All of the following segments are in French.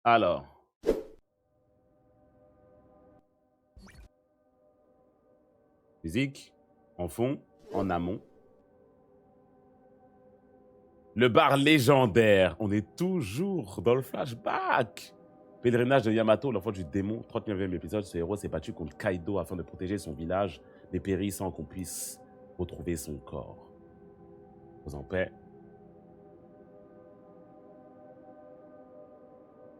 Alors, musique, en fond, en amont. Le bar légendaire. On est toujours dans le flashback. Pèlerinage de Yamato, l'enfant du démon. 39e épisode. Ce héros s'est battu contre Kaido afin de protéger son village des périls sans qu'on puisse retrouver son corps. Vous en paix.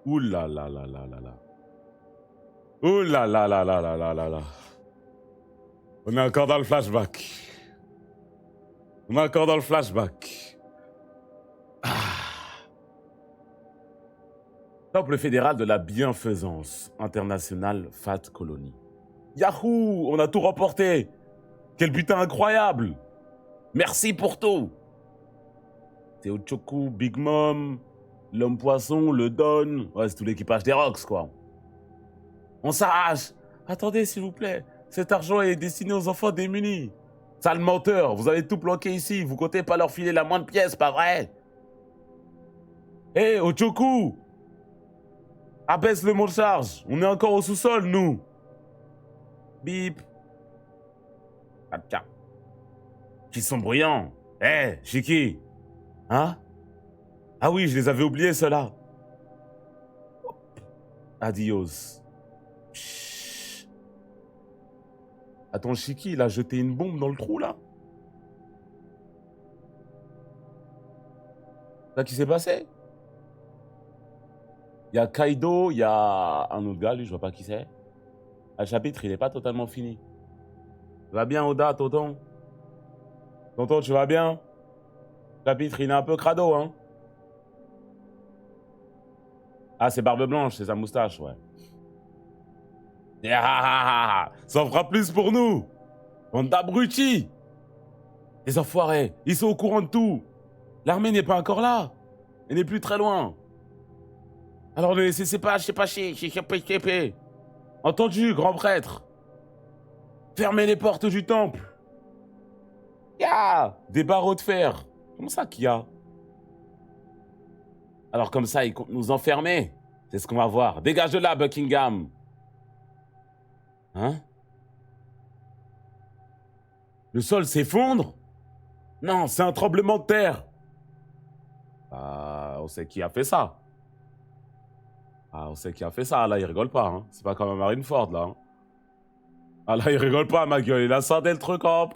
Ouh là là là là là là. Ouh là là là là là là là là. On est encore dans le flashback. On est encore dans le flashback. Temple fédéral de la bienfaisance internationale Fat Colony. Yahoo! On a tout remporté! Quel butin incroyable! Merci pour tout! Teochoku, Big Mom, l'homme poisson, le Don. Ouais, c'est tout l'équipage des Rocks, quoi. On s'arrache! Attendez, s'il vous plaît. Cet argent est destiné aux enfants démunis. Sale menteur, vous avez tout planqué ici. Vous comptez pas leur filer la moindre pièce, pas vrai? Hé, Ochoku! Abaisse le mont de charge. On est encore au sous-sol, nous. Bip. Ah, tiens. Qui sont bruyants. Hé, Shiki. Hein? Ah oui, je les avais oubliés, ceux-là. Adios. Chut. Attends, Shiki, il a jeté une bombe dans le trou, là? Là, qui s'est passé? Il y a Kaido, il y a un autre gars, lui, je vois pas qui c'est. Le chapitre, il est pas totalement fini. Tu vas bien, Oda, tonton? Tonton, tu vas bien? Le chapitre, il est un peu crado, hein? Ah, c'est Barbe Blanche, c'est sa moustache, ouais. Ça en fera plus pour nous! Bande d'abrutis! Les enfoirés, ils sont au courant de tout! L'armée n'est pas encore là! Elle n'est plus très loin! Alors ne laissez pas, chier. Entendu, grand prêtre! Fermez les portes du temple! Ya! Des barreaux de fer! Comment ça qu'il y a? Alors comme ça, ils comptent nous enfermer? C'est ce qu'on va voir. Dégage de là, Buckingham! Hein? Le sol s'effondre? Non, c'est un tremblement de terre! Ah, on sait qui a fait ça. Ah, on sait qui a fait ça. Là, il rigole pas. Hein. C'est pas comme un Marineford, là. Hein. Ah, là, il rigole pas, ma gueule. Il a sorti le truc en...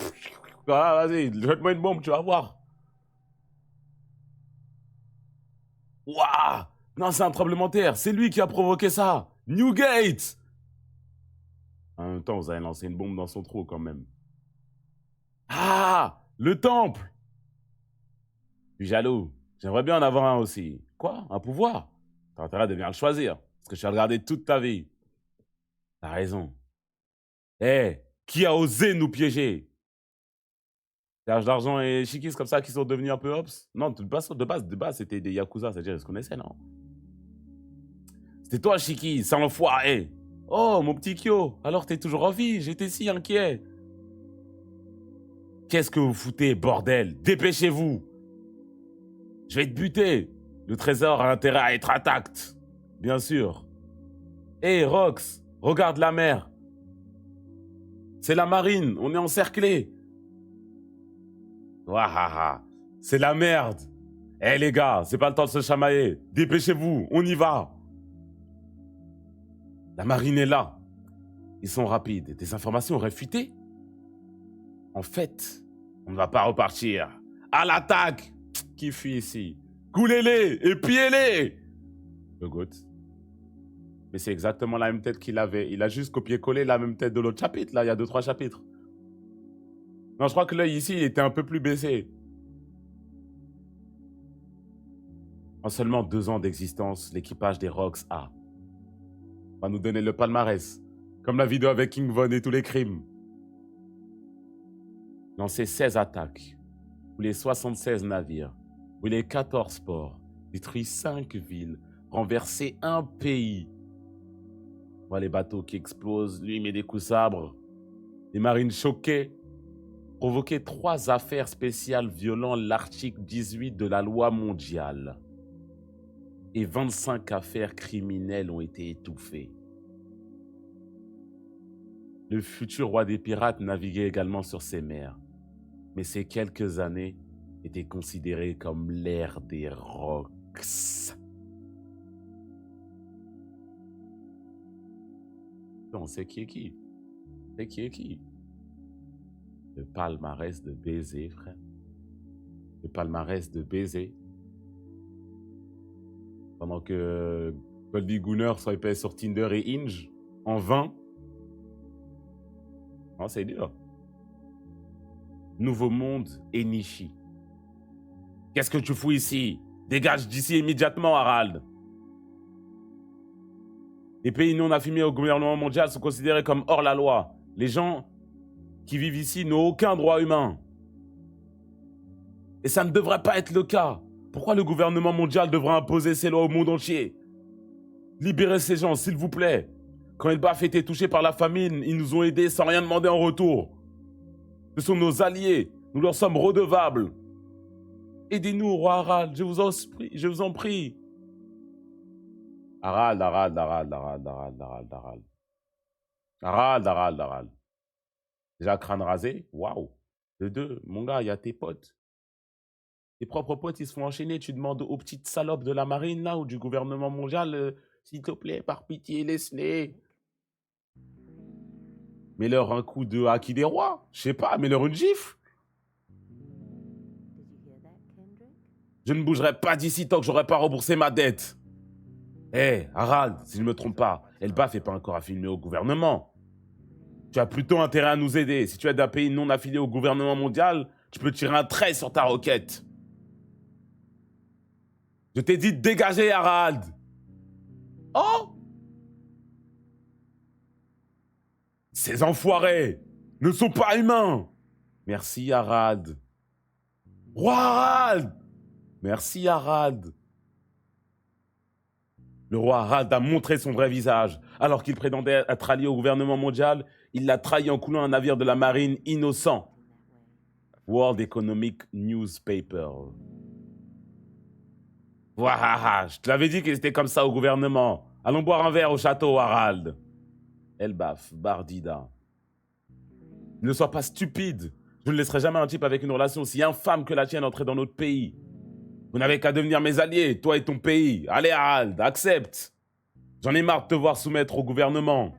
Ah, vas-y, jette-moi une bombe, tu vas voir. Waouh! Non, c'est un tremblement de terre. C'est lui qui a provoqué ça. Newgate! En même temps, vous avez lancé une bombe dans son trou, quand même. Ah! Le temple! Je suis jaloux. J'aimerais bien en avoir un aussi. Quoi? Un pouvoir? T'as intérêt de bien le choisir. Parce que je t'ai regardé toute ta vie. T'as raison. Eh, qui a osé nous piéger? Serge d'argent et Shikis comme ça qui sont devenus un peu ops? Non, de base, c'était des Yakuza, c'est-à-dire ils se connaissaient, non? C'était toi, Shiki, sans l'enfoiré! Oh, mon petit Kyo, alors t'es toujours en vie, j'étais si inquiet. Qu'est-ce que vous foutez, bordel? Dépêchez-vous! Je vais te buter! Le trésor a intérêt à être intact! Bien sûr. Hé, Rox, regarde la mer! C'est la marine, on est encerclés! Wahaha, c'est la merde! Eh les gars, c'est pas le temps de se chamailler! Dépêchez-vous, on y va! La marine est là. Ils sont rapides. Des informations réfutées? En fait, on ne va pas repartir. À l'attaque! Qui fuit ici? Coulez-les et pillez-les! Le goût. Mais c'est exactement la même tête qu'il avait. Il a juste copié-collé la même tête de l'autre chapitre, là, il y a 2-3 chapitres. Non, je crois que l'œil ici, il était un peu plus baissé. En seulement 2 ans d'existence, l'équipage des Rocks va nous donner le palmarès. Comme la vidéo avec King Von et tous les crimes. Lancé 16 attaques, brûlé 76 navires, brûlé 14 ports, détruit 5 villes, renversé un pays. On voit les bateaux qui explosent, lui met des coups sabres, les marines choquées, provoqué 3 affaires spéciales violant l'article 18 de la loi mondiale. et 25 affaires criminelles ont été étouffées. Le futur roi des pirates naviguait également sur ces mers, mais ces quelques années étaient considérées comme l'ère des rocks. Non, c'est qui est qui? C'est qui est qui? Le palmarès de baiser, frère. Le palmarès de baiser. Pendant que Goldie Gunner swipait sur Tinder et Hinge en vain. Non, c'est dur. Nouveau Monde et Nishi. Qu'est-ce que tu fous ici? Dégage d'ici immédiatement, Harald. Les pays non affiliés au gouvernement mondial sont considérés comme hors la loi. Les gens qui vivent ici n'ont aucun droit humain. Et ça ne devrait pas être le cas. Pourquoi le gouvernement mondial devrait imposer ses lois au monde entier? Libérez ces gens, s'il vous plaît. Quand Elbaf était touché par la famine, ils nous ont aidés sans rien demander en retour. Ce sont nos alliés. Nous leur sommes redevables. Aidez-nous, roi Harald, je vous en prie. Harald. Déjà crâne rasé? Waouh. De deux, mon gars, il y a tes potes. Tes propres potes, ils se font enchaîner. Tu demandes aux petites salopes de la marine, là, ou du gouvernement mondial, s'il te plaît, par pitié, laisse-les. Mets-leur un coup de Haki des rois. Je sais pas, mets-leur une gifle. Je ne bougerai pas d'ici tant que j'aurai pas remboursé ma dette. Hé, Harald, si je ne me trompe pas, Elbaf n'est pas encore affilié au gouvernement. Tu as plutôt intérêt à nous aider. Si tu es d'un pays non affilié au gouvernement mondial, tu peux tirer un trait sur ta requête. Je t'ai dit de dégager, Harald. Oh! Ces enfoirés ne sont pas humains. Merci, Harald. Roi Harald! Merci, Harald. Le roi Harald a montré son vrai visage. Alors qu'il prétendait être allié au gouvernement mondial, il l'a trahi en coulant un navire de la marine innocent. World Economic Newspaper. Wahaha, je te l'avais dit qu'ils étaient comme ça au gouvernement. Allons boire un verre au château, Harald. Elbaf, Bardida. Ne sois pas stupide. Je ne laisserai jamais un type avec une relation aussi infâme que la tienne entrer dans notre pays. Vous n'avez qu'à devenir mes alliés, toi et ton pays. Allez, Harald, accepte. J'en ai marre de te voir soumettre au gouvernement.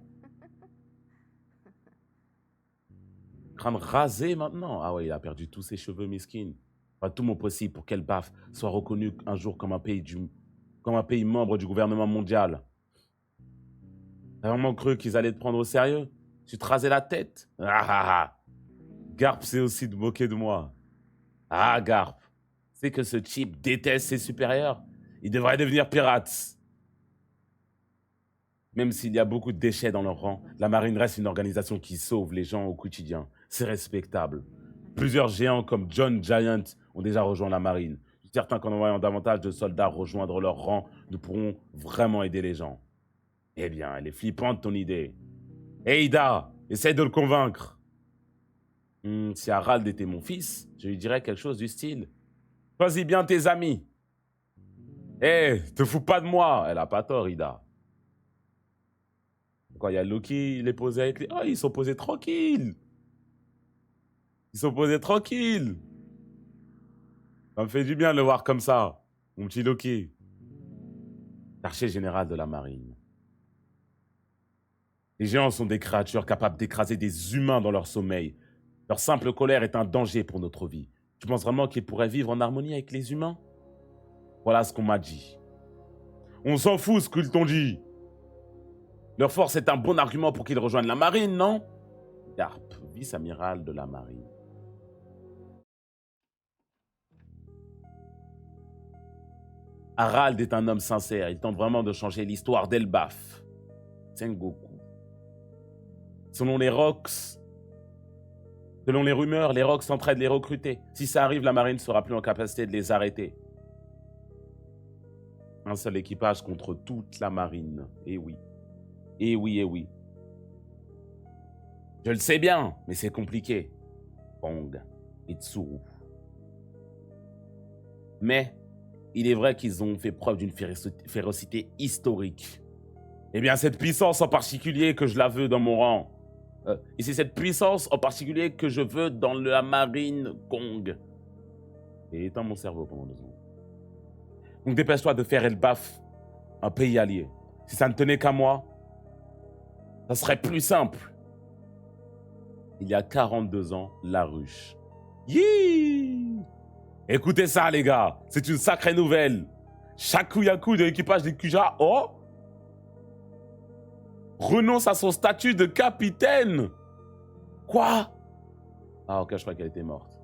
Crâne rasé maintenant. Ah ouais, il a perdu tous ses cheveux, miskin. Pas tout mon possible pour qu'Elbaf soit reconnu un jour comme un pays membre du gouvernement mondial. T'as vraiment cru qu'ils allaient te prendre au sérieux? Tu te rasais la tête? Ah ah ah. Garp sait aussi te moquer de moi. Ah, Garp. C'est que ce type déteste ses supérieurs. Il devrait devenir pirate. Même s'il y a beaucoup de déchets dans leur rang, la marine reste une organisation qui sauve les gens au quotidien. C'est respectable. Plusieurs géants comme John Giant ont déjà rejoint la marine. Je suis certain qu'en envoyant davantage de soldats rejoindre leur rang, nous pourrons vraiment aider les gens. Eh bien, elle est flippante ton idée. Hey Ida, essaye de le convaincre. Si Harald était mon fils, je lui dirais quelque chose du style. Choisis bien tes amis. Te fous pas de moi. Elle a pas tort, Ida. Quand il y a Loki, il est posé avec les... Oh, ils sont posés tranquilles. Ils sont posés tranquilles. Ça me fait du bien de le voir comme ça, mon petit Loki. L'archer général de la marine. Les géants sont des créatures capables d'écraser des humains dans leur sommeil. Leur simple colère est un danger pour notre vie. Tu penses vraiment qu'ils pourraient vivre en harmonie avec les humains? Voilà ce qu'on m'a dit. On s'en fout ce qu'ils t'ont dit. Leur force est un bon argument pour qu'ils rejoignent la marine, non? Garp, vice-amiral de la marine. Harald est un homme sincère. Il tente vraiment de changer l'histoire d'Elbaf. Sengoku. Selon les rumeurs, les Rocks s'entraident les recruter. Si ça arrive, la marine ne sera plus en capacité de les arrêter. Un seul équipage contre toute la marine. Eh oui. Eh oui, eh oui. Je le sais bien, mais c'est compliqué. Pong et Tsuru. Mais il est vrai qu'ils ont fait preuve d'une férocité historique. Eh bien, cette puissance en particulier que je la veux dans mon rang. Et c'est cette puissance en particulier que je veux dans la marine Kong. Et éteins mon cerveau pendant 2 secondes. Donc dépêche-toi de faire Elbaf un pays allié. Si ça ne tenait qu'à moi, ça serait plus simple. Il y a 42 ans, la ruche. Yee! Écoutez ça, les gars. C'est une sacrée nouvelle. Shakuyaku de l'équipage des Kuja, renonce à son statut de capitaine. Quoi? Ah, ok, je crois qu'elle était morte.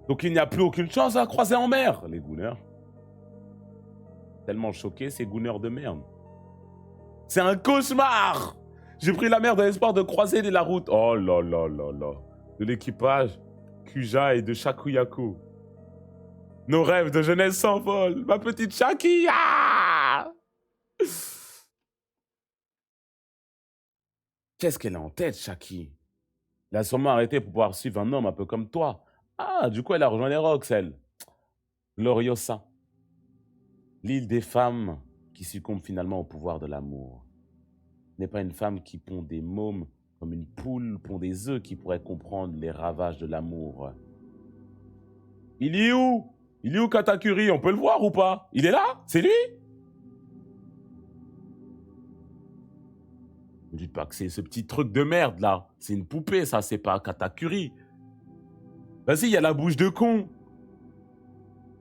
Donc il n'y a plus aucune chance de la croiser en mer, les gooners. Tellement choqués, ces gooners de merde. C'est un cauchemar! J'ai pris la mer dans l'espoir de croiser la route. Oh là là là là. De l'équipage Kuja et de Shakuyaku. Nos rêves de jeunesse s'envolent. Ma petite Shaki! Ah! Qu'est-ce qu'elle a en tête, Shaki? Elle a sûrement arrêté pour pouvoir suivre un homme un peu comme toi. Ah, du coup, elle a rejoint les Rocks, elle. Gloriosa. L'île des femmes qui succombe finalement au pouvoir de l'amour. N'est pas une femme qui pond des mômes comme une poule pond des œufs qui pourrait comprendre les ravages de l'amour. Il est où? Il est où Katakuri? On peut le voir ou pas? Il est là? C'est lui? Ne dites pas que c'est ce petit truc de merde là. C'est une poupée, ça, c'est pas Katakuri. Vas-y, il y a la bouche de con.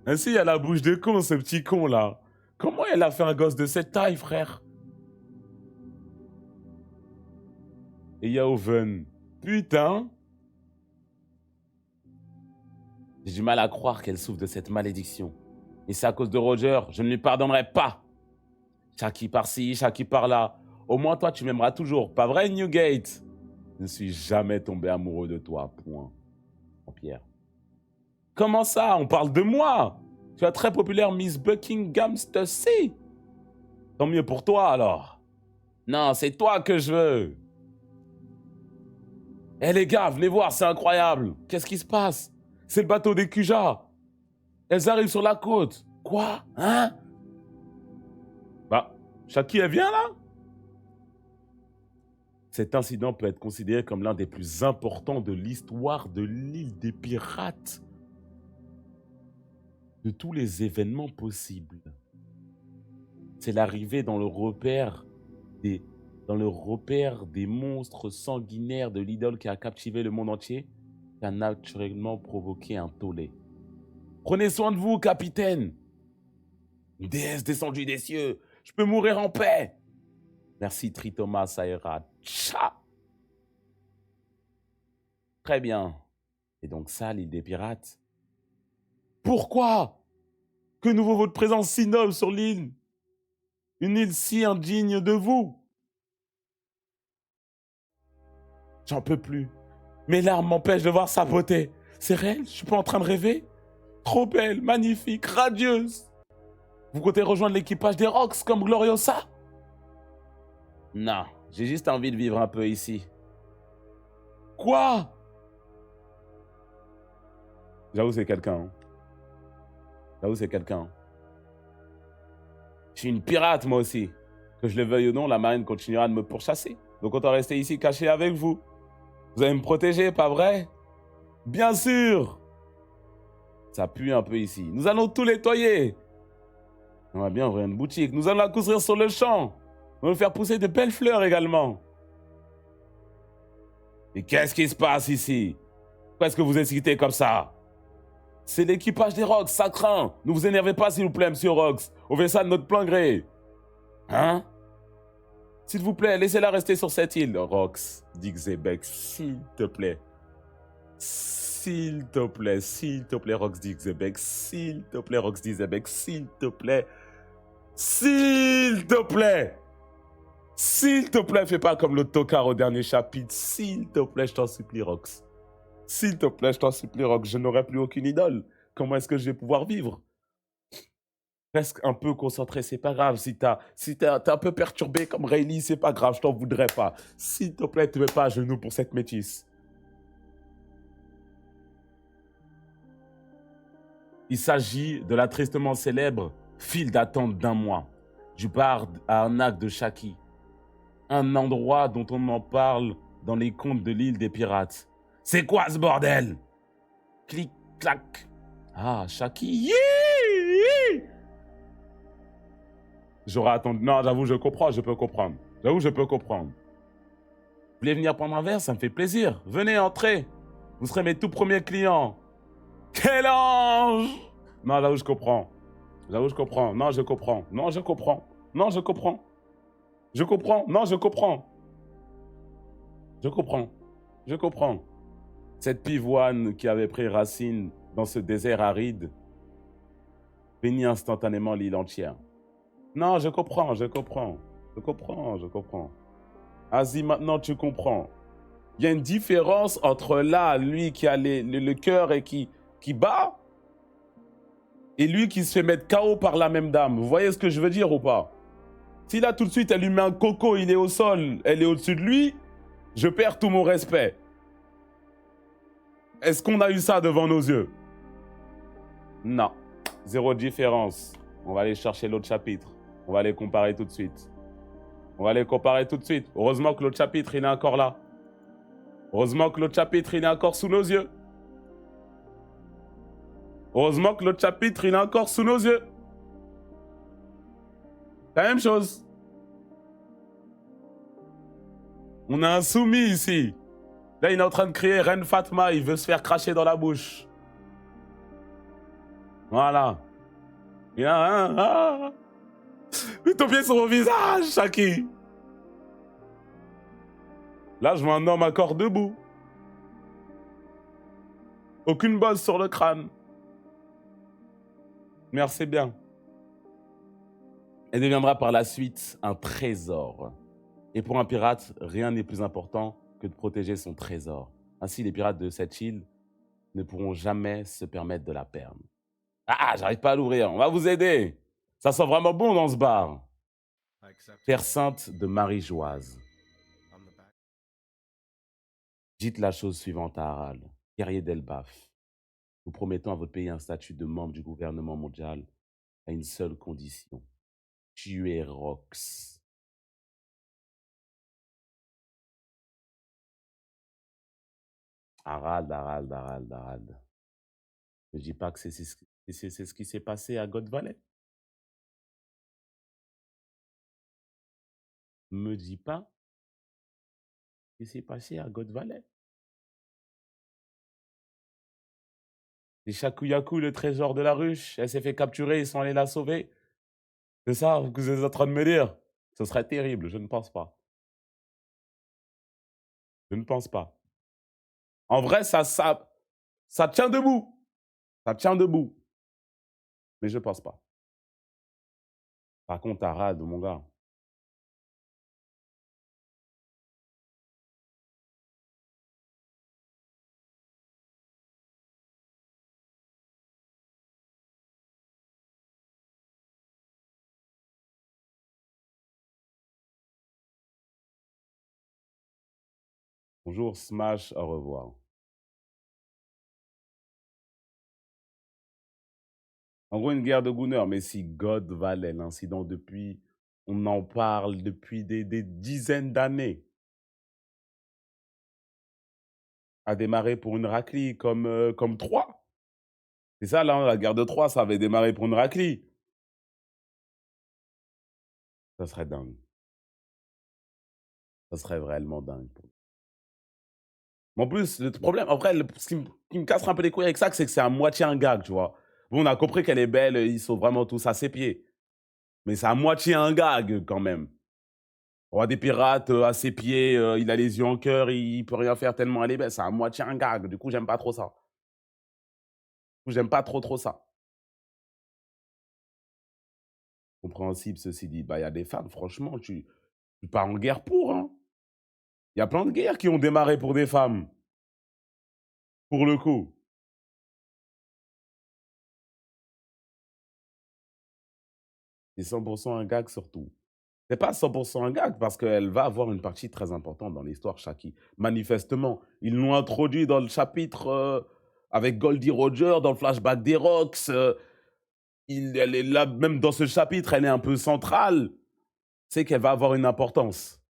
Vas-y, il y a la bouche de con, ce petit con là. Comment elle a fait un gosse de cette taille, frère? Et il y a Oven. Putain. J'ai du mal à croire qu'elle souffre de cette malédiction. Et c'est à cause de Roger, je ne lui pardonnerai pas. Shaki par-ci, Shaki par-là. Au moins, toi, tu m'aimeras toujours. Pas vrai, Newgate? Je ne suis jamais tombé amoureux de toi, point. En pierre. Comment ça? On parle de moi? Tu es très populaire, Miss Buckinghamster-C. Tant mieux pour toi, alors. Non, c'est toi que je veux. Eh les gars, venez voir, c'est incroyable. Qu'est-ce qui se passe? C'est le bateau des Kuja. Elles arrivent sur la côte. Quoi? Hein? Bah, Shaki, elle vient là? Cet incident peut être considéré comme l'un des plus importants de l'histoire de l'île des pirates. De tous les événements possibles. C'est l'arrivée dans le repère des monstres sanguinaires de l'idole qui a captivé le monde entier, qui a naturellement provoqué un tollé. Prenez soin de vous, capitaine. Une déesse descendue des cieux, je peux mourir en paix. Merci, Tritoma Saera. Tcha. Très bien. Et donc ça, l'île des pirates. Pourquoi? Que nous vaut votre présence si noble sur l'île? Une île si indigne de vous? J'en peux plus. Mes larmes m'empêchent de voir sa beauté. C'est réel? Je suis pas en train de rêver? Trop belle, magnifique, radieuse. Vous comptez rejoindre l'équipage des Rocks comme Gloriosa? Non, j'ai juste envie de vivre un peu ici. Quoi? J'avoue, c'est quelqu'un. J'avoue, c'est quelqu'un. Je suis une pirate, moi aussi. Que je le veuille ou non, la marine continuera de me pourchasser. Donc autant rester ici caché avec vous. Vous allez me protéger, pas vrai? Bien sûr! Ça pue un peu ici. Nous allons tout nettoyer. On va bien ouvrir une boutique. Nous allons la construire sur le champ. On va faire pousser de belles fleurs également. Mais qu'est-ce qui se passe ici? Pourquoi est-ce que vous excitez comme ça? C'est l'équipage des Rocks, ça craint. Ne vous énervez pas, s'il vous plaît, monsieur Rocks. On fait ça de notre plein gré. Hein? S'il vous plaît, laissez-la rester sur cette île, Rocks, dit Xebec, s'il te plaît. S'il te plaît, Rox dit Xebec, s'il te plaît, Rox dit Xebec, s'il te plaît. S'il te plaît! S'il te plaît, fais pas comme le tocard au dernier chapitre. S'il te plaît, je t'en supplie, Rox. S'il te plaît, je t'en supplie, Rox, je n'aurai plus aucune idole. Comment est-ce que je vais pouvoir vivre? Reste un peu concentré, c'est pas grave. Si t'es un peu perturbé comme Rayleigh, c'est pas grave, je t'en voudrais pas. S'il te plaît, te mets pas à genoux pour cette métisse. Il s'agit de la tristement célèbre file d'attente d'un mois du bar à Arnaque de Shaki, un endroit dont on en parle dans les contes de l'île des pirates. C'est quoi ce bordel? Clic, clac. Ah, Shaki. J'aurais attendu. Non, j'avoue, je comprends, je peux comprendre. J'avoue, je peux comprendre. Vous voulez venir prendre un verre? Ça me fait plaisir. Venez, entrez. Vous serez mes tout premiers clients. Quel ange! Non, j'avoue, je comprends. J'avoue, je comprends. Non, je comprends. Non, je comprends. Non, je comprends. Je comprends. Non, je comprends. Je comprends. Je comprends. Cette pivoine qui avait pris racine dans ce désert aride bénit instantanément l'île entière. Non, je comprends, je comprends. Je comprends, je comprends. Vas-y, maintenant tu comprends. Il y a une différence entre là, lui qui a le cœur et qui bat, et lui qui se fait mettre KO par la même dame. Vous voyez ce que je veux dire ou pas? Si là, tout de suite, elle lui met un coco, il est au sol, elle est au-dessus de lui, je perds tout mon respect. Est-ce qu'on a eu ça devant nos yeux? Non. Zéro différence. On va aller chercher l'autre chapitre. On va les comparer tout de suite. On va les comparer tout de suite. Heureusement que l'autre chapitre, il est encore là. Heureusement que l'autre chapitre, il est encore sous nos yeux. Heureusement que l'autre chapitre, il est encore sous nos yeux. La même chose. On a un soumis ici. Là, il est en train de crier Reine Fatma, il veut se faire cracher dans la bouche. Voilà. Il a un... Ah. Mets ton pied sur mon visage, Shaki. Là, je vois un homme encore debout. Aucune bosse sur le crâne. Merci bien. Elle deviendra par la suite un trésor. Et pour un pirate, rien n'est plus important que de protéger son trésor. Ainsi, les pirates de cette île ne pourront jamais se permettre de la perdre. Ah, j'arrive pas à l'ouvrir. On va vous aider. Ça sent vraiment bon dans ce bar. Terre sainte de Marie-Joise. Dites la chose suivante à Harald, guerrier d'Elbaf. Nous promettons à votre pays un statut de membre du gouvernement mondial à une seule condition. Tuer Rox. Harald. Ne dis pas que c'est ce qui s'est passé à God Valley. Me dis pas ce qui s'est passé à God Valley. Les Shakuyaku, le trésor de la ruche, elle s'est fait capturer, ils sont allés la sauver. C'est ça que vous êtes en train de me dire? Ce serait terrible, je ne pense pas. Je ne pense pas. En vrai, ça tient debout. Ça tient debout. Mais je ne pense pas. Par contre, Harald, mon gars. Bonjour, Smash, au revoir. En gros, une guerre de Gunner, mais si God Valley, l'incident depuis, on en parle depuis des dizaines d'années, a démarré pour une raclie comme Troie. C'est ça, là, la guerre de Troie, ça avait démarré pour une raclie. Ça serait dingue. Ça serait réellement dingue. Mais en plus, le problème, après, ce qui me casse un peu les couilles avec ça, c'est que c'est à moitié un gag, tu vois. Bon, on a compris qu'elle est belle, ils sont vraiment tous à ses pieds. Mais c'est à moitié un gag, quand même. Roi des pirates, à ses pieds, il a les yeux en cœur, il peut rien faire tellement elle est belle. C'est à moitié un gag. Du coup, j'aime pas trop ça. Du coup, j'aime pas trop ça. Compréhensible, ceci dit. Bah, il y a des femmes, franchement, tu pars en guerre pour, hein. Il y a plein de guerres qui ont démarré pour des femmes. Pour le coup. C'est 100% un gag surtout. C'est pas 100% un gag parce qu'elle va avoir une partie très importante dans l'histoire, Shaki. Manifestement, ils l'ont introduit dans le chapitre avec Goldie Roger dans le flashback des Rocks. Elle est là, même dans ce chapitre, elle est un peu centrale. C'est qu'elle va avoir une importance.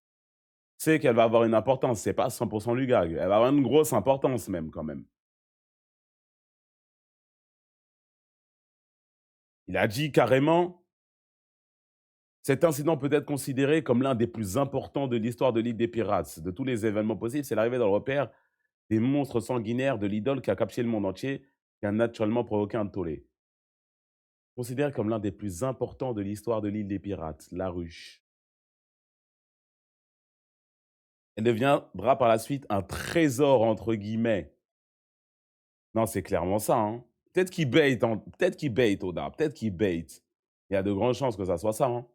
C'est qu'elle va avoir une importance. C'est pas 100% du gag. Elle va avoir une grosse importance même, quand même. Il a dit carrément, cet incident peut être considéré comme l'un des plus importants de l'histoire de l'île des pirates. De tous les événements possibles, c'est l'arrivée dans le repère des monstres sanguinaires de l'idole qui a capturé le monde entier, qui a naturellement provoqué un tollé. Considéré comme l'un des plus importants de l'histoire de l'île des pirates, la ruche. Elle deviendra par la suite un trésor, entre guillemets. Non, c'est clairement ça. Hein. Peut-être qu'il bait, peut-être qu'il bait, Oda. Peut-être qu'il bait. Il y a de grandes chances que ça soit ça. Hein.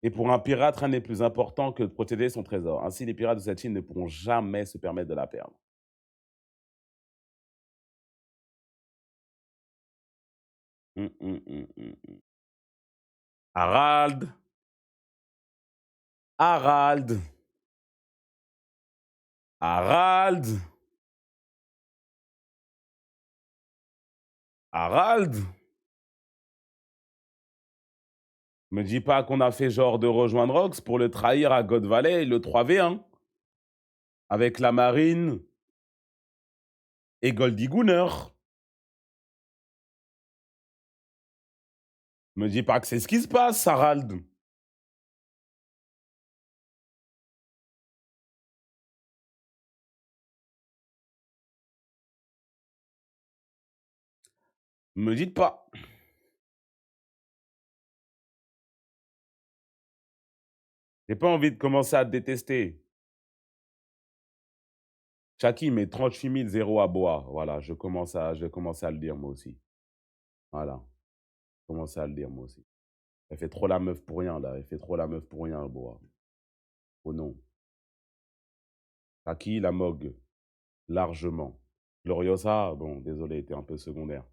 Et pour un pirate, rien n'est plus important que de protéger son trésor. Ainsi, les pirates de cette île ne pourront jamais se permettre de la perdre. Hum. Harald. Harald. Harald. Harald. Me dis pas qu'on a fait genre de rejoindre Rox pour le trahir à God Valley, le 3v1. Avec la marine et Goldie Gunner. Me dis pas que c'est ce qui se passe, Harald. Me dites pas. J'ai pas envie de commencer à te détester. Chaki met 38 000 zéro à boire. Voilà, je commence à le dire moi aussi. Voilà, je commence à le dire moi aussi. Elle fait trop la meuf pour rien, là. Elle fait trop la meuf pour rien, boire. Oh non. Chaki, la Mog. Largement. Gloriosa, bon, désolé, était un peu secondaire.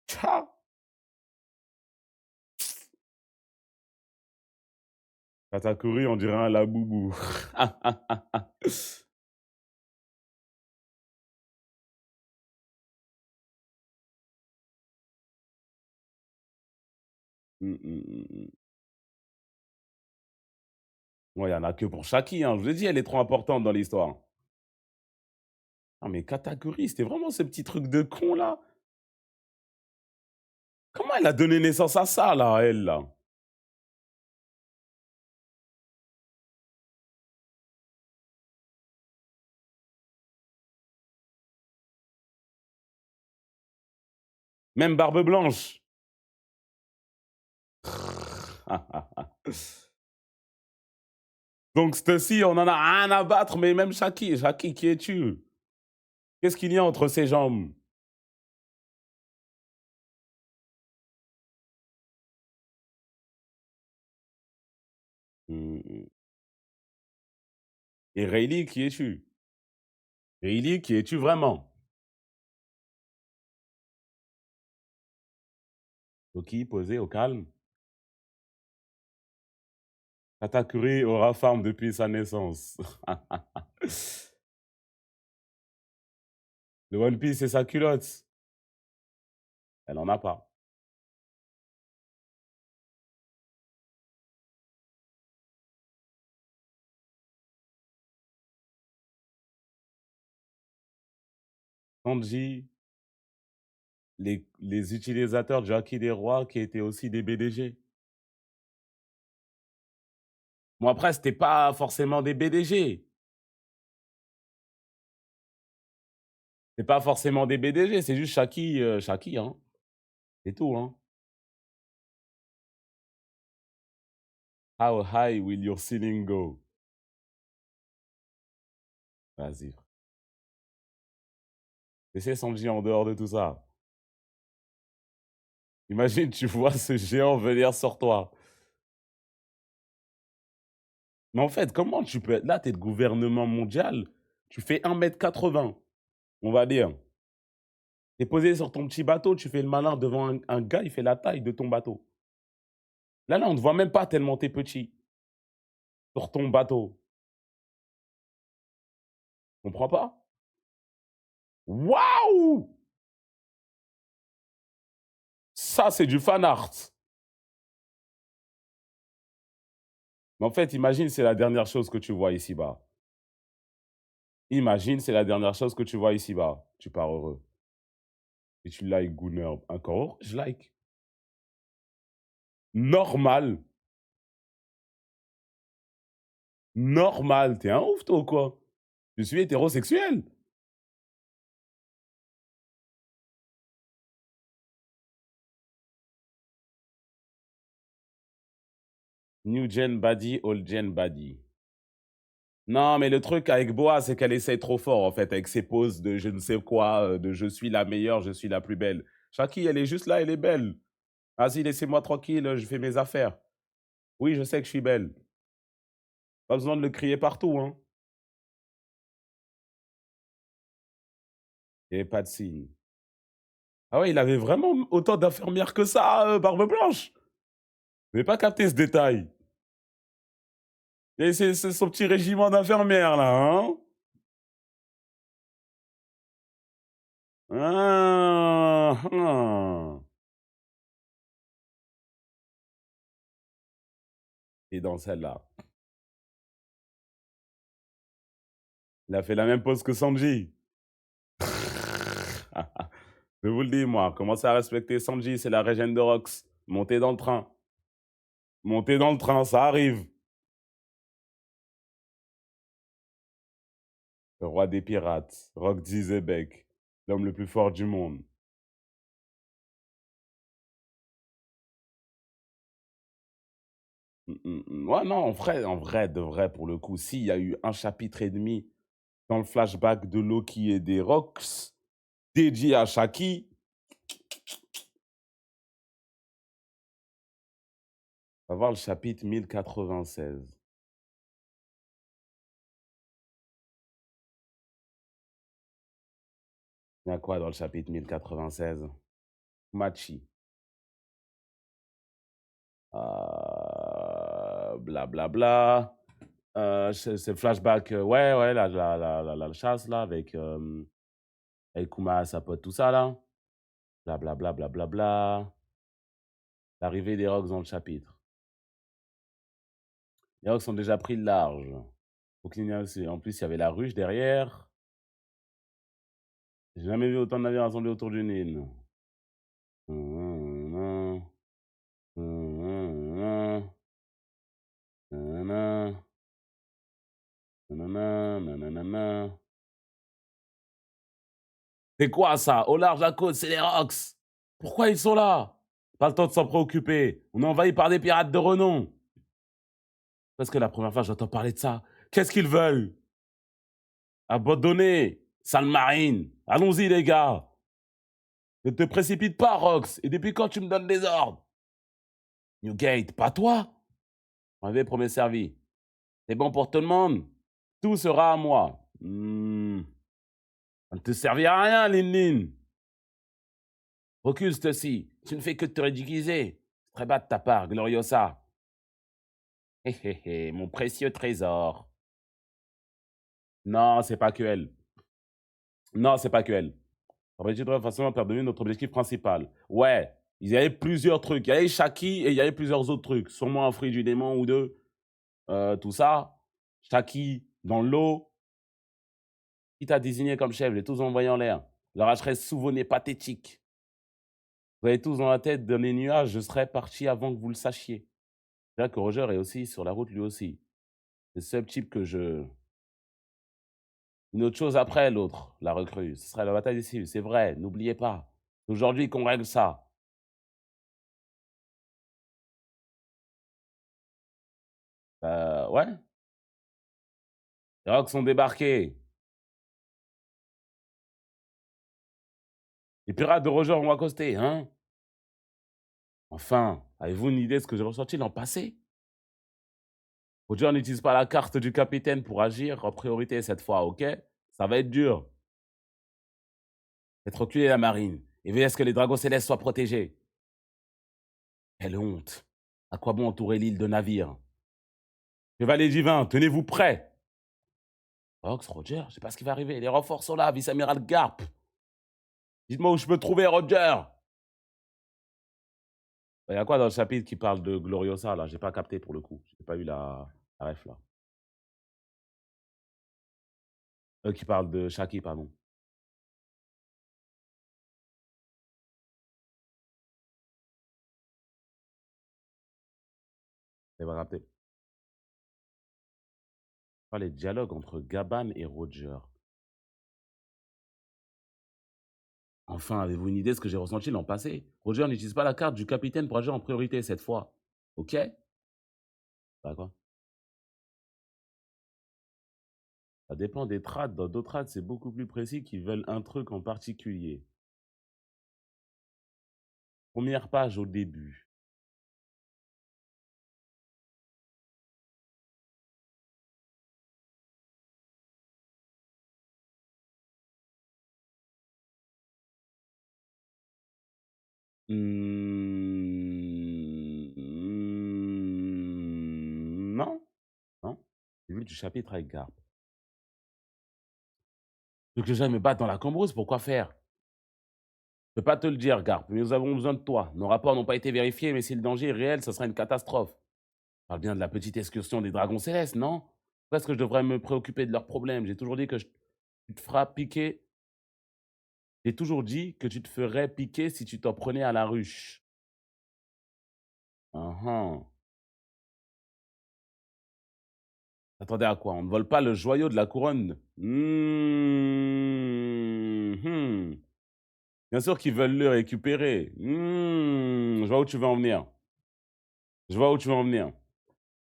Tcha. Katakuri, on dirait un laboubou. Moi, il n'y en a que pour Shaki. Hein. Je vous ai dit, elle est trop importante dans l'histoire. Ah, mais Katakuri, c'était vraiment ce petit truc de con, là. Comment elle a donné naissance à ça, là, elle, là? Même Barbe Blanche. Donc, ceci, on en a rien à battre, mais même Shaki, qui es-tu? Qu'est-ce qu'il y a entre ses jambes? Et Rayleigh, qui es-tu? Rayleigh, qui es-tu vraiment? Toki, posé au calme. Katakuri aura femme depuis sa naissance. Le One Piece et sa culotte. Elle n'en a pas. Sanji, les utilisateurs de Jackie des Rois qui étaient aussi des BDG. Bon, après, c'était pas forcément des BDG. C'est pas forcément des BDG, c'est juste Shaki, hein. C'est tout, hein. How high will your ceiling go? Vas-y. Laissez Sanji en dehors de tout ça. Imagine, tu vois ce géant venir sur toi. Mais en fait, comment tu peux être là, t'es le gouvernement mondial, tu fais 1,80 m, on va dire. T'es posé sur ton petit bateau, tu fais le malin devant un gars, il fait la taille de ton bateau. Là, on ne te voit même pas tellement t'es petit. sur ton bateau. Comprends pas? Waouh! Ça, c'est du fan art. Mais en fait, imagine, c'est la dernière chose que tu vois ici-bas. Imagine, c'est la dernière chose que tu vois ici-bas. Tu pars heureux. Et tu likes Gooner. Encore heureux, je like. Normal. Normal. T'es un ouf, toi, ou quoi? Je suis hétérosexuel. New gen body, old gen body. Non, mais le truc avec Boa, c'est qu'elle essaye trop fort, en fait, avec ses poses de je ne sais quoi, de je suis la meilleure, je suis la plus belle. Shaki, elle est juste là, elle est belle. Vas-y, laissez-moi tranquille, je fais mes affaires. Oui, je sais que je suis belle. Pas besoin de le crier partout, hein. Il n'y avait pas de signe. Ah ouais, il avait vraiment autant d'infirmières que ça, Barbe Blanche. Vous n'avez pas capté ce détail. Et c'est son petit régiment d'infirmières, là, hein. Ah, ah. Et dans celle-là. Il a fait la même pose que Sanji. Je vous le dis, moi, commencez à respecter Sanji, c'est la régène de Rox. Montez dans le train. Montez dans le train, ça arrive. Le roi des pirates, Rox Zebek, l'homme le plus fort du monde. Ouais, non, en vrai, de vrai, pour le coup, s'il y a eu un chapitre et demi dans le flashback de Loki et des Rox, dédié à Shaki, on va voir le chapitre 1096. Il y a quoi dans le chapitre 1096? Machi. Blablabla. C'est le flashback, ouais, ouais, la chasse, là, avec Kuma, sa pote, tout ça, là. Blablabla, blablabla. L'arrivée des Rox dans le chapitre. Les Rox ont déjà pris le large. En plus, il y avait la ruche derrière. J'ai jamais vu autant de navires assemblés autour d'une île. C'est quoi ça? Au large, à côte, c'est les Rox. Pourquoi ils sont là? Pas le temps de s'en préoccuper. On est envahi par des pirates de renom. Parce que la première fois, j'entends parler de ça. Qu'est-ce qu'ils veulent? Abandonner. Sale marine. Allons-y, les gars. Ne te précipite pas, Rox. Et depuis quand tu me donnes des ordres? Newgate, pas toi? On avait promis servi. C'est bon pour tout le monde? Tout sera à moi. Ça ne te servira à rien, Lin Lin. Recule, ceci. Tu ne fais que te ridiculiser. C'est très bas de ta part, Gloriosa. Hé hé hé, mon précieux trésor. Non, c'est pas que elle. Non, c'est pas que elle. Objectif de façon à devenir notre objectif principal. Ouais, il y avait plusieurs trucs. Il y avait Shaki et il y avait plusieurs autres trucs. Sûrement un fruit du démon ou deux. Tout ça. Shaki dans l'eau. Qui t'a désigné comme chef? Les tous envoyés en l'air. Leur serait souvenez pathétique. Vous avez tous dans la tête dans les nuages, je serais parti avant que vous le sachiez. Là que Roger est aussi sur la route lui aussi. C'est le seul type que je... Une autre chose après l'autre, la recrue. Ce serait la bataille des cibles, c'est vrai, n'oubliez pas. C'est aujourd'hui qu'on règle ça. Ouais. Les Rocs sont débarqués. Les pirates de Roger ont accosté, hein? Enfin, avez-vous une idée de ce que j'ai ressenti l'an passé? Roger n'utilise pas la carte du capitaine pour agir en priorité cette fois, ok? Ça va être dur. Faites reculer la marine et veillez à ce que les dragons célestes soient protégés. Quelle honte! À quoi bon entourer l'île de navires? Chevalier divin, tenez-vous prêts. Ox, Roger, je sais pas ce qui va arriver. Les renforts sont là, vice-amiral Garp. Dites-moi où je peux trouver Roger. Il y a quoi dans le chapitre qui parle de Gloriosa, là? J'ai pas capté pour le coup. J'ai pas eu la ref, là. Qui parle de Shaki, pardon. J'ai pas capté. Pas les dialogues entre Gaban et Roger. Enfin, avez-vous une idée de ce que j'ai ressenti l'an passé? Roger n'utilise pas la carte du capitaine pour agir en priorité cette fois. Ok? D'accord. Ça dépend des trades. Dans d'autres trades, c'est beaucoup plus précis qu'ils veulent un truc en particulier. Première page au début. Non, non. J'ai vu du chapitre avec Garp. Tu veux que j'aille me battre dans la cambrousse, pourquoi faire? Je peux pas te le dire, Garp, mais nous avons besoin de toi. Nos rapports n'ont pas été vérifiés, mais si le danger est réel, ça sera une catastrophe. Je parle bien de la petite excursion des dragons célestes, non? Pourquoi est-ce que je devrais me préoccuper de leurs problèmes? J'ai toujours dit que tu te feras piquer. J'ai toujours dit que tu te ferais piquer si tu t'en prenais à la ruche. Uhum. Attendez à quoi? On ne vole pas le joyau de la couronne. Bien sûr qu'ils veulent le récupérer. Je vois où tu veux en venir. Je vois où tu veux en venir.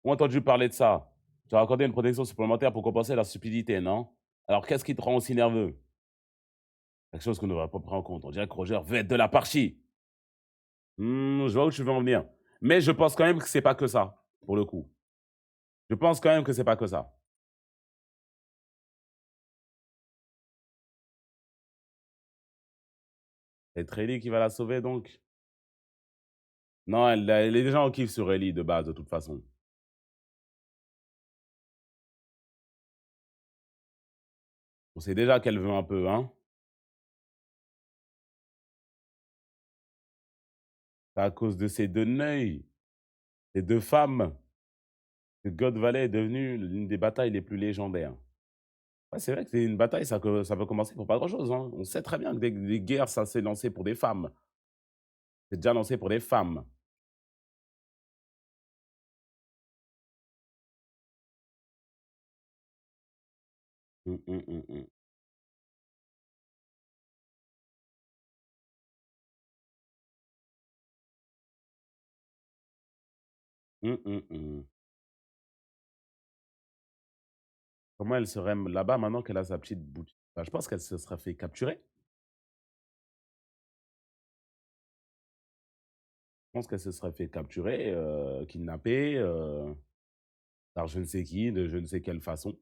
On a entendu parler de ça. Tu as accordé une protection supplémentaire pour compenser leur stupidité, non? Alors qu'est-ce qui te rend aussi nerveux? Quelque chose qu'on ne devrait pas prendre en compte. On dirait que Roger veut être de la partie. Je vois où tu veux en venir. Mais je pense quand même que c'est pas que ça, pour le coup. Je pense quand même que c'est pas que ça. C'est Trelly qui va la sauver, donc? Non, elle est déjà en kiff sur Ellie de base, de toute façon. On sait déjà qu'elle veut un peu, hein? C'est à cause de ces deux neuils, ces deux femmes, que God Valley est devenue l'une des batailles les plus légendaires. Ouais, c'est vrai que c'est une bataille, ça peut commencer pour pas grand-chose, hein. On sait très bien que des guerres, ça s'est lancé pour des femmes. C'est déjà lancé pour des femmes. Mmh, mmh, mmh, mmh. Mmh, mmh, mmh. Comment elle serait là-bas maintenant qu'elle a sa petite boutique? Bah, je pense qu'elle se serait fait capturer. Je pense qu'elle se serait fait capturer, kidnapper, par je ne sais qui, de je ne sais quelle façon.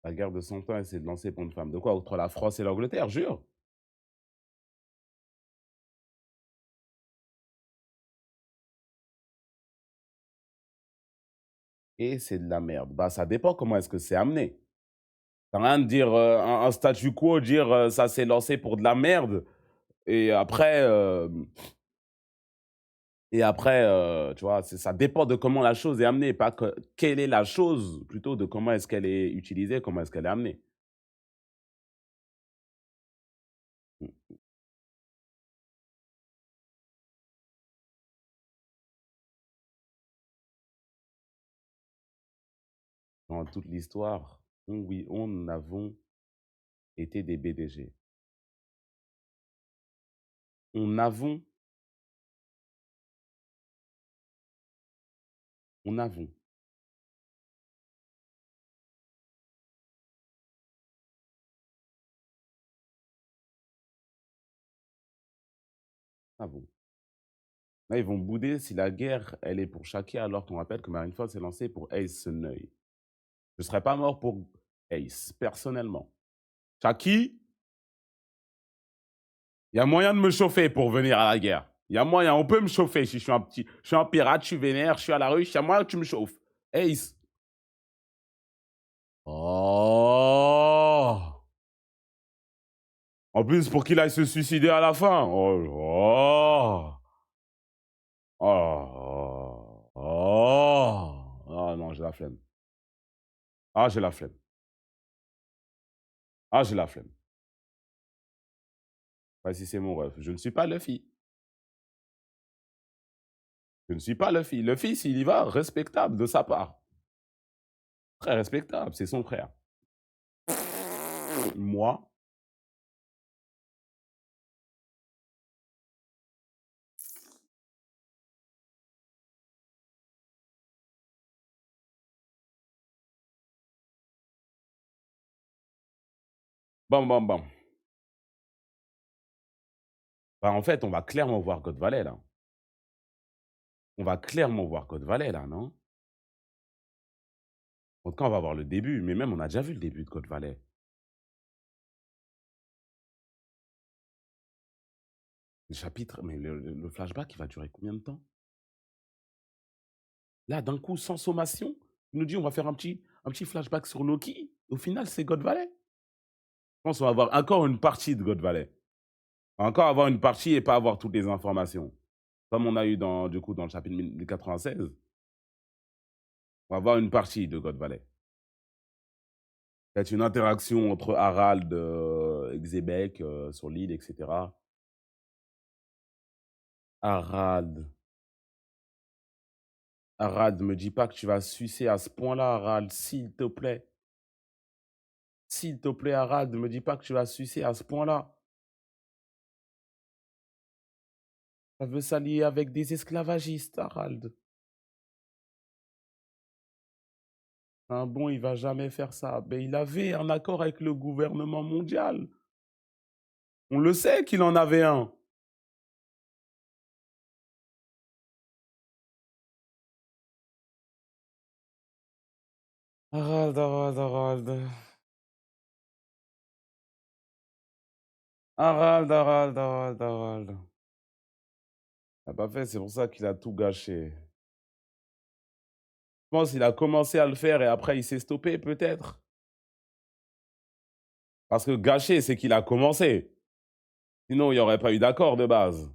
La guerre de 100 ans, elle s'est lancée pour une femme. De quoi? Entre la France et l'Angleterre, jure! Et c'est de la merde. Bah, ça dépend comment est-ce que c'est amené. Ça a rien de dire, un statu quo, dire, ça s'est lancé pour de la merde et après, tu vois, ça dépend de comment la chose est amenée, pas que quelle est la chose, plutôt de comment est-ce qu'elle est utilisée, comment est-ce qu'elle est amenée. Mmh. Dans toute l'histoire, oui, on avons été des BDG. On avons, on avons, avons. Là, ils vont bouder si la guerre, elle est pour Shaki, alors qu'on rappelle que Marineford s'est lancé pour Ace Senoï. Je ne serais pas mort pour Ace, personnellement. Shaki, il y a moyen de me chauffer pour venir à la guerre. Il y a moyen, on peut me chauffer. Si je suis un pirate, je suis vénère, je suis à la rue, il y a moyen que tu me chauffes. Ace. Oh. En plus, pour qu'il aille se suicider à la fin. Oh. Oh. Oh. Oh. Ah non, j'ai la flemme. Ah, j'ai la flemme. Ah, j'ai la flemme. Vas-y, c'est mon rêve. Je ne suis pas Luffy. Je ne suis pas Luffy. Luffy, s'il y va, respectable de sa part. Très respectable, c'est son frère. Moi, bam, bam, bam. Bah, en fait, on va clairement voir God Valley, là. On va clairement voir God Valley, là, non? En tout cas, on va voir le début, mais même on a déjà vu le début de God Valley. Le chapitre, mais le flashback, il va durer combien de temps? Là, d'un coup, sans sommation, il nous dit on va faire un petit flashback sur Loki. Au final, c'est God Valley. Je pense qu'on va avoir encore une partie de God Valley. On va encore avoir une partie et pas avoir toutes les informations. Comme on a eu dans, du coup, dans le chapitre 1096. On va avoir une partie de God Valley. Peut-être une interaction entre Harald, Xebec sur l'île, etc. Harald. Harald, me dis pas que tu vas sucer à ce point-là, Harald, s'il te plaît. S'il te plaît, Harald, me dis pas que tu vas sucer à ce point-là. Ça veut s'allier avec des esclavagistes, Harald. Un bon, il va jamais faire ça. Mais il avait un accord avec le gouvernement mondial. On le sait qu'il en avait un. Harald, Harald, Harald. Harald, Harald, Harald, Harald. Il n'a pas fait, c'est pour ça qu'il a tout gâché. Je pense qu'il a commencé à le faire et après il s'est stoppé, peut-être. Parce que gâcher, c'est qu'il a commencé. Sinon, il n'y aurait pas eu d'accord de base.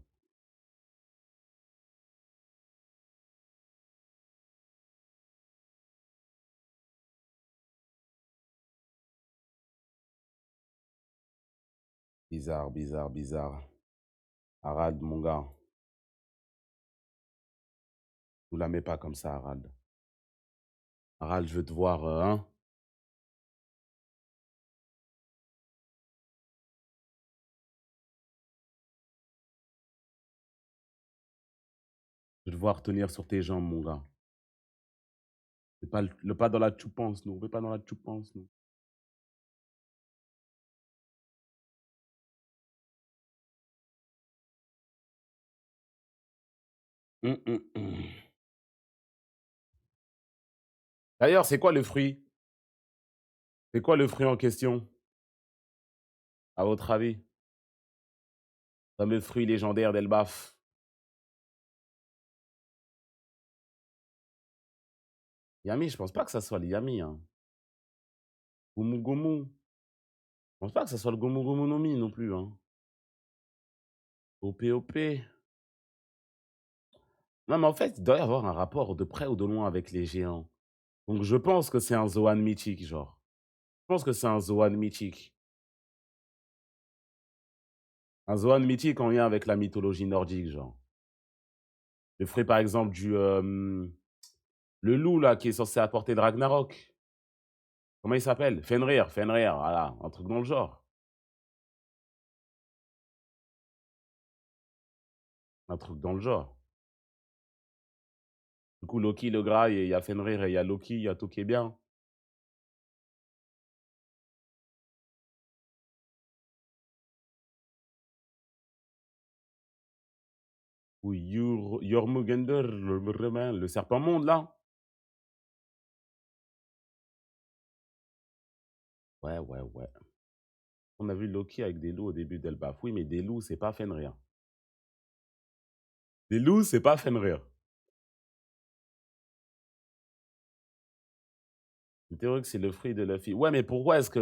Bizarre, bizarre, bizarre. Harald, mon gars, nous la mets pas comme ça, Harald. Harald, je veux te voir, hein. Je veux te voir tenir sur tes jambes, mon gars. C'est pas le pas dans la choupance, nous. On veut pas dans la choupance, nous. Hum. D'ailleurs, c'est quoi le fruit? C'est quoi le fruit en question, à votre avis? Fameux fruit légendaire d'Elbaf. Yami, je pense pas que ça soit le Yami, hein. Gomu Gomu. Je pense pas que ça soit le Gomu Gomu no Mi non plus, hein. OP, OP. Non, mais en fait, il doit y avoir un rapport de près ou de loin avec les géants. Donc, je pense que c'est un Zoan mythique, genre. Je pense que c'est un Zoan mythique. Un Zoan mythique en lien avec la mythologie nordique, genre. Le fruit, par exemple, le loup, là, qui est censé apporter le Ragnarok. Comment il s'appelle? Fenrir, Fenrir, voilà. Un truc dans le genre. Un truc dans le genre. Du coup, Loki, le gras, il y a Fenrir et il y a Loki, il y a tout qui est bien. Ou Jormungandr, le serpent monde, là. Ouais, ouais, ouais. On a vu Loki avec des loups au début d'Elbaf. Oui, mais des loups, c'est pas Fenrir. Les loups, c'est pas Fenrir. Le théorie que c'est le fruit de la fille. Ouais, mais pourquoi est-ce que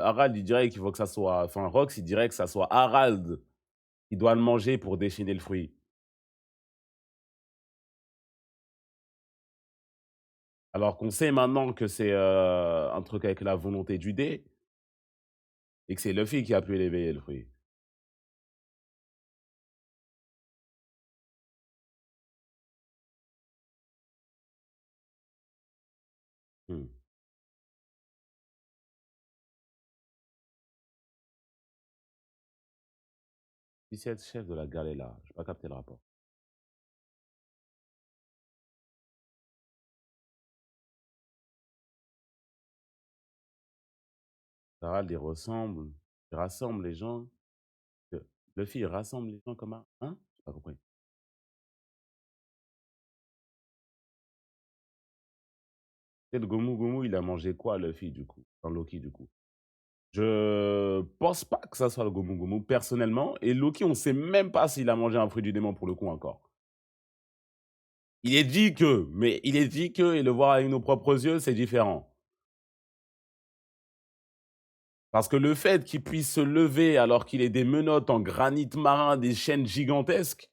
Harald, il dirait qu'il faut que ça soit. Enfin, Rox, il dirait que ça soit Harald qui doit le manger pour déchaîner le fruit. Alors qu'on sait maintenant que c'est un truc avec la volonté du dé et que c'est Luffy qui a pu l'éveiller, le fruit. Hmm. Qui c'est le chef de la Galela? Je n'ai pas capté le rapport. Harald, il rassemble les gens. Luffy, il rassemble les gens comme un. Hein? J'ai pas compris. Et le Gomu Gomu, il a mangé quoi, Luffy, du coup? Enfin, Loki, du coup. Je pense pas que ça soit le Gomu Gomu, personnellement. Et Loki, on sait même pas s'il a mangé un fruit du démon pour le coup encore. Il est dit que, mais il est dit que, et le voir avec nos propres yeux, c'est différent. Parce que le fait qu'il puisse se lever alors qu'il ait des menottes en granit marin, des chaînes gigantesques,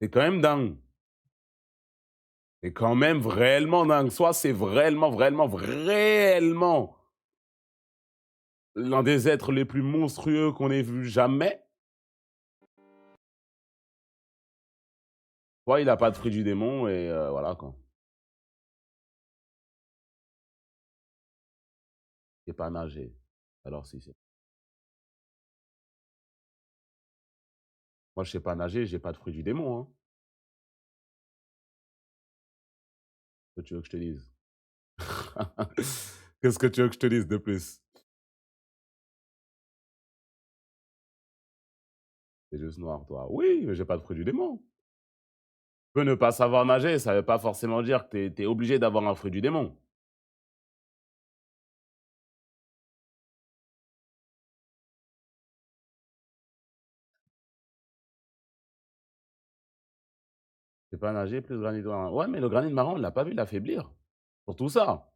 c'est quand même dingue. C'est quand même réellement dingue. Soit c'est réellement l'un des êtres les plus monstrueux qu'on ait vu jamais. Soit il n'a pas de fruit du démon et voilà quoi. Il n'est pas nager. Alors si c'est. Moi je sais pas nager, j'ai pas de fruit du démon. Hein. Qu'est-ce que tu veux que je te dise? Qu'est-ce que tu veux que je te dise de plus? C'est juste noir, toi. Oui, mais j'ai pas de fruit du démon. Tu peux ne pas savoir nager, ça veut pas forcément dire que tu es obligé d'avoir un fruit du démon. C'est pas nager plus granit marin. Ouais, mais le granit marin, on l'a pas vu l'affaiblir. Pour tout ça.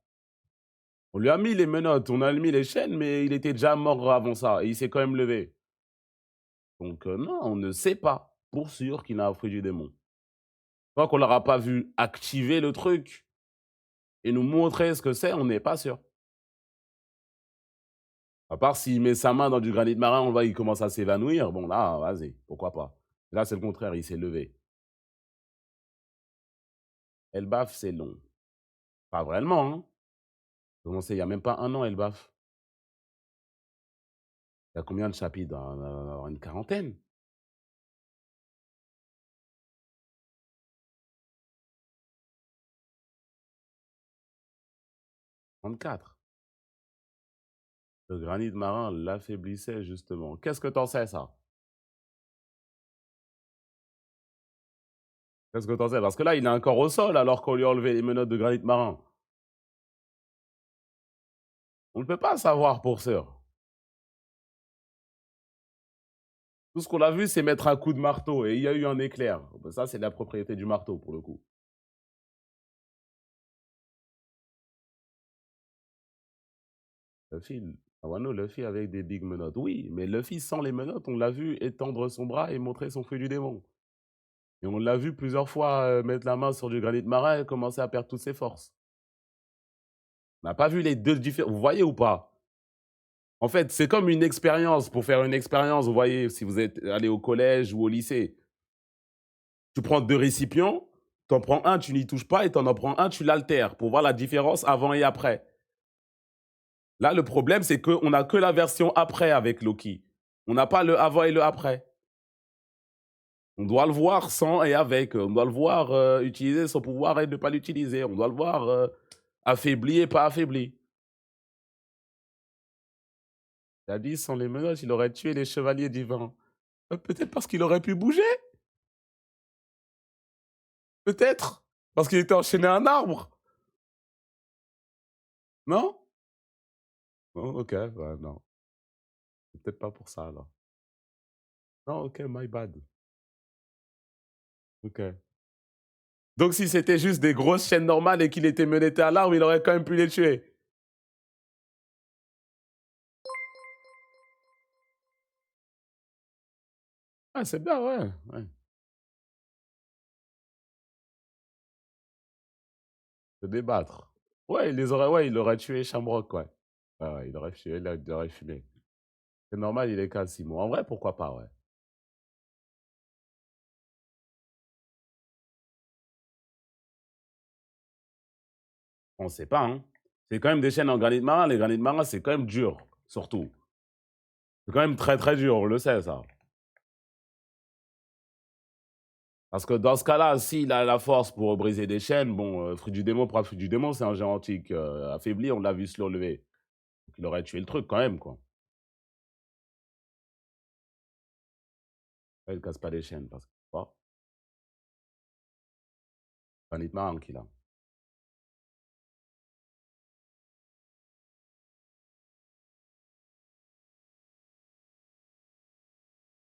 On lui a mis les menottes, on a mis les chaînes, mais il était déjà mort avant ça. Et il s'est quand même levé. Donc non, on ne sait pas pour sûr qu'il a un fruit du démon. Tant qu'on l'aura pas vu activer le truc et nous montrer ce que c'est, on n'est pas sûr. À part s'il met sa main dans du granit marin, on voit qu'il commence à s'évanouir. Bon, là, vas-y, pourquoi pas. Là, c'est le contraire, il s'est levé. Elbaf, c'est long. Pas vraiment, hein. Comment c'est, il n'y a même pas un an, Elbaf. Il y a combien de chapitres? Une quarantaine? 34. Le granit marin l'affaiblissait, justement. Qu'est-ce que t'en sais, ça? Qu'est-ce que t'en sais? Parce que là, il est encore au sol alors qu'on lui a enlevé les menottes de granit marin. On ne peut pas savoir pour sûr. Tout ce qu'on a vu, c'est mettre un coup de marteau et il y a eu un éclair. Ça, c'est la propriété du marteau, pour le coup. Luffy, ah ouais, non, Luffy avec des big menottes. Oui, mais Luffy sans les menottes, on l'a vu étendre son bras et montrer son fruit du démon. Et on l'a vu plusieurs fois mettre la main sur du granit marin et commencer à perdre toutes ses forces. On n'a pas vu les deux différents. Vous voyez ou pas? En fait, c'est comme une expérience. Pour faire une expérience, vous voyez, si vous êtes allé au collège ou au lycée, tu prends deux récipients, tu en prends un, tu n'y touches pas, et tu en prends un, tu l'altères pour voir la différence avant et après. Là, le problème, c'est qu'on n'a que la version après avec Loki. On n'a pas le avant et le après. On doit le voir sans et avec. On doit le voir utiliser son pouvoir et ne pas l'utiliser. On doit le voir affaibli et pas affaibli. Il a dit, sans les menottes, il aurait tué les chevaliers divins. Peut-être parce qu'il aurait pu bouger. Peut-être. Parce qu'il était enchaîné à un arbre. Non? Oh, ok, bah, non. C'est peut-être pas pour ça, alors. Non, ok, my bad. Ok. Donc, si c'était juste des grosses chaînes normales et qu'il était menotté à l'arme, il aurait quand même pu les tuer. Ah, c'est bien, ouais. Ouais. Se débattre. Ouais, il aurait tué Shamrock, ouais. Ouais, ouais, il aurait fumé. C'est normal, il est calme, Simon. En vrai, pourquoi pas, ouais. On sait pas, hein. C'est quand même des chaînes en granit marin. Les granits marins, c'est quand même dur, surtout. C'est quand même très, très dur, on le sait, ça. Parce que dans ce cas-là, s'il a la force pour briser des chaînes, bon, Fruit du démon, pour Fruit du démon, c'est un géant antique affaibli, on l'a vu se le relever. Donc, il aurait tué le truc quand même, quoi. Ouais, il casse pas les chaînes, parce que, oh, granit marin qu'il a.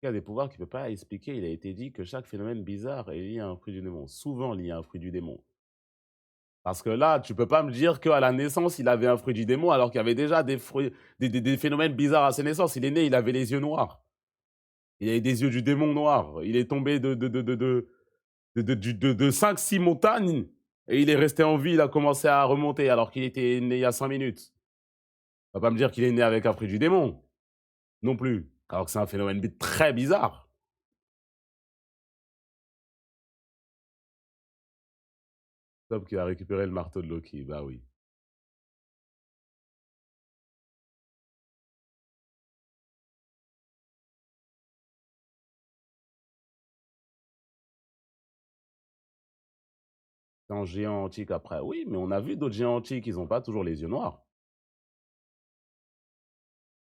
Il y a des pouvoirs qu'il ne peut pas expliquer. Il a été dit que chaque phénomène bizarre est lié à un fruit du démon. Souvent lié à un fruit du démon. Parce que là, tu peux pas me dire qu'à la naissance, il avait un fruit du démon, alors qu'il y avait déjà des phénomènes bizarres à sa naissance. Il est né, il avait les yeux noirs. Il avait des yeux du démon noir. Il est tombé de 5-6 montagnes et il est resté en vie. Il a commencé à remonter alors qu'il était né il y a 5 minutes. On va pas me dire qu'il est né avec un fruit du démon, non plus. Alors que c'est un phénomène très bizarre. Top qui a récupéré le marteau de Loki, bah oui. C'est un géant antique après. Oui, mais on a vu d'autres géants antiques, ils n'ont pas toujours les yeux noirs.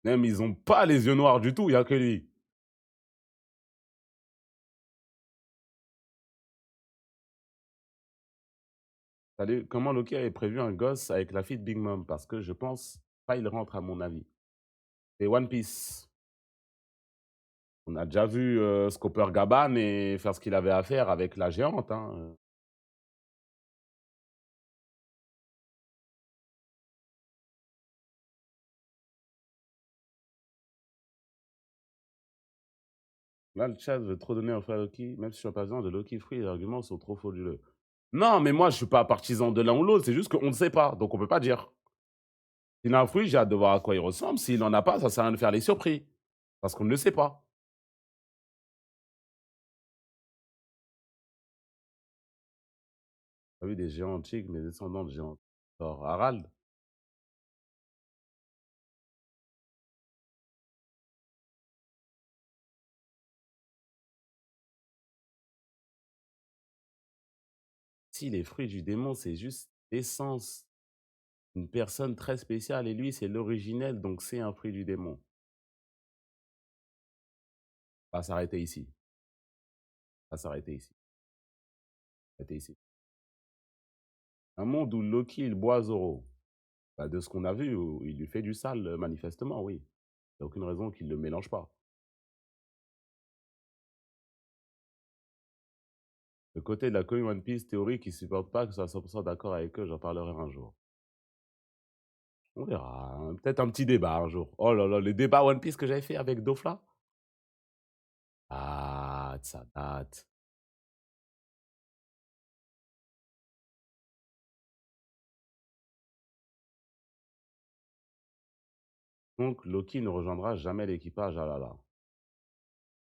Même, ils n'ont pas les yeux noirs du tout, il n'y a que lui. Salut, comment Loki avait prévu un gosse avec la fille de Big Mom? Parce que je pense pas il rentre à mon avis. C'est One Piece. On a déjà vu Scooper Gaban et faire ce qu'il avait à faire avec la géante. Hein. Là, le chat veut trop donner un frère Loki, même si je suis un partisan de Loki Free, les arguments sont trop frauduleux. Non, mais moi, je suis pas partisan de l'un ou l'autre, c'est juste qu'on ne sait pas, donc on peut pas dire. S'il a un fruit, j'ai hâte de voir à quoi il ressemble. S'il n'en a pas, ça sert à rien de faire les surpris, parce qu'on ne le sait pas. T'as vu des géants antiques, mes descendants de géants. Alors, Harald, si les fruits du démon, c'est juste l'essence d'une personne très spéciale, et lui, c'est l'originel, donc c'est un fruit du démon. On va s'arrêter ici. On va s'arrêter ici. S'arrêter ici. Un monde où Loki, il boit Zoro. Bah, de ce qu'on a vu, il lui fait du sale, manifestement, oui. Il n'y a aucune raison qu'il ne le mélange pas. Le côté de la community One Piece théorie qui ne supporte pas que je sois 100% d'accord avec eux, j'en parlerai un jour. On verra. Hein. Peut-être un petit débat un jour. Oh là là, les débats One Piece que j'avais fait avec Dofla. Ah, ça date. Donc, Loki ne rejoindra jamais l'équipage. Ah là là.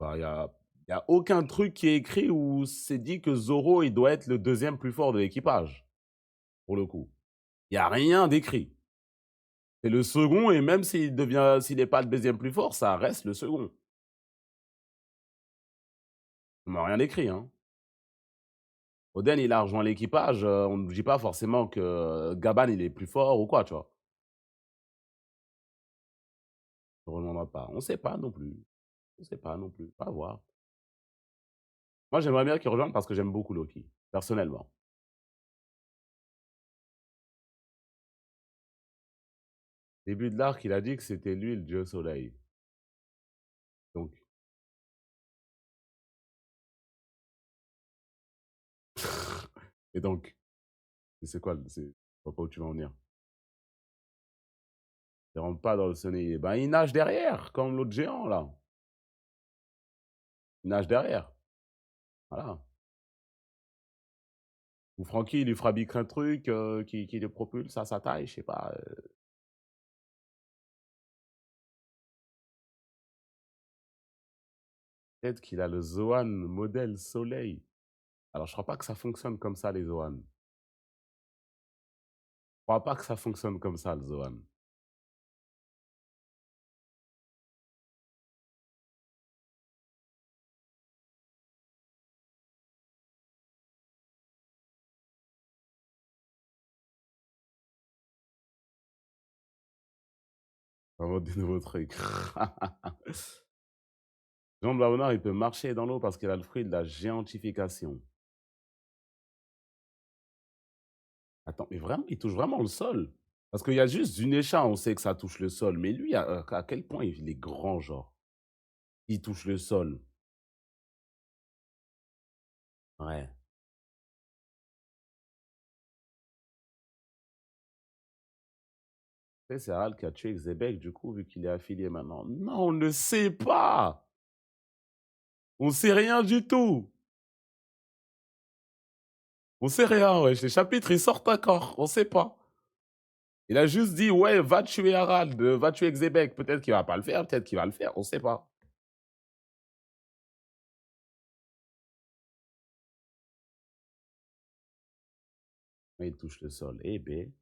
Bah, y a aucun truc qui est écrit où c'est dit que Zoro, il doit être le deuxième plus fort de l'équipage. Pour le coup. Il n'y a rien d'écrit. C'est le second, et même s'il n'est pas le deuxième plus fort, ça reste le second. On m'a rien écrit, hein. Oden, il a rejoint l'équipage, on ne dit pas forcément que Gaban, il est plus fort ou quoi, tu vois. Il ne rejoindra pas. On ne sait pas non plus. On ne sait pas non plus. On va voir. Moi, j'aimerais bien qu'il rejoigne parce que j'aime beaucoup Loki, personnellement. Début de l'arc, il a dit que c'était lui le dieu soleil. Donc, Et donc, c'est quoi? Je vois pas où tu veux en venir. Il rentre pas dans le sonnet. Ben, il nage derrière, comme l'autre géant, là. Il nage derrière. Voilà. Ou Francky, il lui fabrique un truc qui le propulse à sa taille, je sais pas. Peut-être qu'il a le Zoan modèle Soleil. Alors, je crois pas que ça fonctionne comme ça, les Zoan. Je crois pas que ça fonctionne comme ça, le Zoan. Vraiment des nouveaux trucs. Jean Blabonard, il peut marcher dans l'eau parce qu'il a le fruit de la géantification. Attends, mais vraiment, il touche vraiment le sol. Parce qu'il y a juste du Nécha, on sait que ça touche le sol. Mais lui, à quel point il est grand, genre. Il touche le sol. Ouais. C'est Harald qui a tué Xebec, du coup, vu qu'il est affilié maintenant. Non, on ne sait pas. On sait rien du tout. On sait rien, ouais. Les chapitres, ils sortent encore. On sait pas. Il a juste dit, ouais, va tuer Harald, va tuer Xebec. Peut-être qu'il va pas le faire, peut-être qu'il va le faire. On sait pas. Il touche le sol. Eh ben.